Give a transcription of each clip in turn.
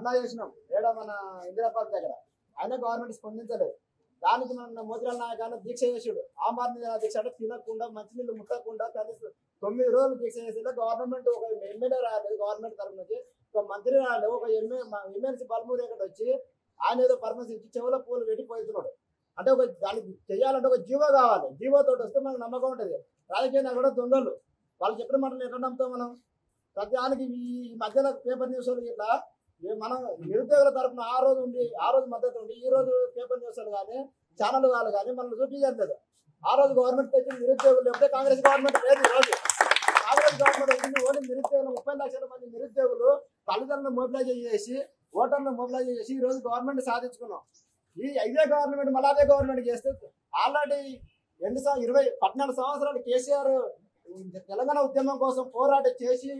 ధర్నా చేసినాం ఏడా మన ఇందిరాబాద్ దగ్గర, అయినా గవర్నమెంట్ స్పందించలేదు. దానికి మన మోతిలాల్ నాయక్ అన్న దీక్ష చేసాడు. ఆమ్ ఆద్మీ దీక్ష అంటే తినకుండా మంచినీళ్ళు ముట్టకుండా కనీసం 9 రోజులు దీక్ష చేసేలా గవర్నమెంట్ ఒక ఎమ్మెల్యే రాలేదు, గవర్నమెంట్ తరఫు నుంచి ఒక మంత్రి రాలేదు, ఒక ఎమ్మెల్సీ బల్మూరి ఇక్కడ వచ్చి ఆయన ఏదో పర్మిషన్ ఇచ్చి చెవుల పూలు పెట్టిపోతున్నాడు. అంటే ఒక దానికి చేయాలంటే ఒక జీవో కావాలి, జీవోతో వస్తే మనకు నమ్మకం ఉంటుంది. రాజకీయ నాయకుడు దొంగలు వాళ్ళు చెప్పిన మాటలు ఎట్లా నమ్ముతాం మనం? ప్రతిదానికి ఈ మధ్యలో పేపర్ న్యూస్ ఇట్లా మనం నిరుద్యోగుల తరఫున ఆ రోజు మద్దతు ఉండి ఈ రోజు పేపర్ న్యూస్ కానీ ఛానల్ వాళ్ళు కానీ మనల్ని చూపించలేదు. ఆ రోజు గవర్నమెంట్ తెచ్చిన నిరుద్యోగులు లేకపోతే కాంగ్రెస్ గవర్నమెంట్ లేదు. ఈ రోజు కాంగ్రెస్ గవర్నమెంట్ వచ్చింది. ఓన్లీ నిరుద్యోగులు 30 లక్షల మంది నిరుద్యోగులు తల్లిదండ్రులను మొబిలైజ్ చేసి ఓటర్లను మొబిలైజ్ చేసి ఈ రోజు గవర్నమెంట్ సాధించుకున్నాం. ఇదే గవర్నమెంట్ మళ్ళీ అదే గవర్నమెంట్ చేస్తే ఆల్రెడీ 14 సంవత్సరాలు కేసీఆర్ తెలంగాణ ఉద్యమం కోసం పోరాటం చేసి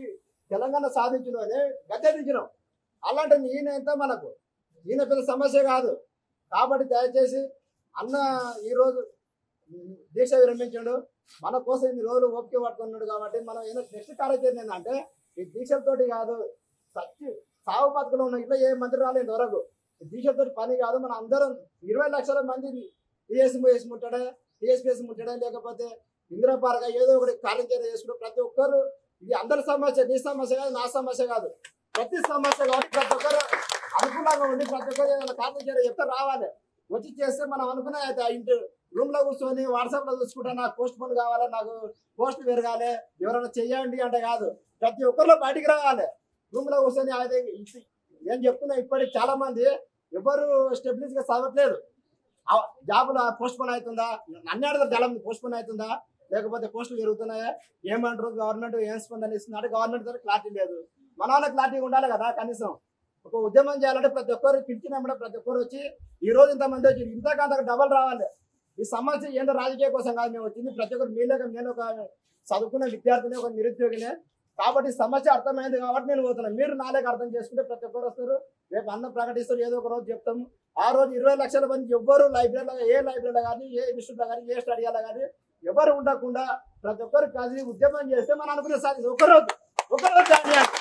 తెలంగాణ సాధించలోనే గద్దెదించినాం. అలాంటి ఈయన ఎంత మనకు ఈయన పెద్ద సమస్య కాదు. కాబట్టి దయచేసి అన్న ఈరోజు దీక్ష విరమించాడు, మన కోసం ఇన్ని రోజులు ఓపిక పట్టుకున్నాడు. కాబట్టి మనం ఏదో నెక్స్ట్ కార్యక్రమం ఏంటంటే ఈ దీక్షలతోటి కాదు, సాగు బతుకులు ఉన్న ఇట్లా ఏ మంత్రి రాలేదు వరకు దీక్షలతోటి పని కాదు. మన అందరం 20 లక్షల మంది టీఎస్పీఎస్ ముట్టడా, టీఎస్పీఎస్ ముట్టడా, లేకపోతే ఇందిరా పార్క్ ఏదో ఒకటి కార్యాచరణ చేసుకుంటే ప్రతి ఒక్కరు ఇది అందరి సమస్య, నీ సమస్య కాదు, నా సమస్య కాదు, ప్రతి సమస్య కాబట్టి ప్రతి ఒక్కరు అనుకూలంగా ఉండి ప్రతి ఒక్కరు ఏదైనా కార్యాచరణ చెప్తే రావాలి. వచ్చి చేస్తే మనం అనుకునే ఇంటి రూమ్ లో కూర్చొని వాట్సాప్ లో చూసుకుంటా నాకు పోస్ట్ పోన్ కావాలి, నాకు పోస్ట్ పెరగాలి, ఎవరైనా చెయ్యండి అంటే కాదు. ప్రతి ఒక్కరిలో బయటికి రావాలి. రూమ్ లో కూర్చొని అయితే నేను చెప్తున్నా, ఇప్పటికి చాలా మంది ఎవరు స్టెబిలిటీగా సాగట్లేదు. జాబులు పోస్ట్ పోన్ అవుతుందా, అన్ని జలం పోస్ట్ పోన్ అవుతుందా, లేకపోతే పోస్టులు పెరుగుతున్నాయా, ఏమంటారు గవర్నమెంట్ ఏం స్పందన ఇస్తుందంటే గవర్నమెంట్ ద్వారా క్లారిటీ లేదు. మన వాళ్ళ క్లారిటీ ఉండాలి కదా. కనీసం ఒక ఉద్యమం చేయాలంటే ప్రతి ఒక్కరు పిలిచినప్పుడు ప్రతి ఒక్కరు వచ్చి ఈ రోజు ఇంతమంది వచ్చి ఇంతకంత డబల్ రావాలి. ఈ సమస్య ఏంటో రాజకీయ కోసం కాదు మేము వచ్చింది. ప్రతి ఒక్కరు నేను ఒక చదువుకున్న విద్యార్థిని, ఒక నిరుద్యోగినే. కాబట్టి సమస్య అర్థమైంది కాబట్టి నేను పోతున్నాను. మీరు నాలేక అర్థం చేసుకుంటే ప్రతి ఒక్కరు వస్తారు. రేపు అన్నం ప్రకటిస్తారు, ఏదో ఒక రోజు చెప్తాము. ఆ రోజు 20 లక్షల మంది ఎవ్వరు లైబ్రరీలో, ఏ లైబ్రరీలో కానీ, ఏ ఇన్స్టిట్యూట్లో కానీ, ఏ స్టడీలో కానీ ఎవరు ఉండకుండా ప్రతి ఒక్కరు కలిసి ఉద్యమం చేస్తే మనం అనుకునే సాధ్యత ఒకరోజు టైం ఇవ్వండి.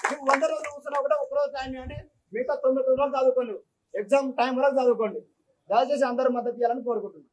నువ్వు 100 రోజులు కూర్చున్నా కూడా ఒకరోజు టైం ఇవ్వండి. మిగతా 9 రోజులు చదువుకోండి, ఎగ్జామ్ టైం వరకు చదువుకోండి. దయచేసి అందరూ మద్దతు ఇవ్వాలని కోరుకుంటున్నాను.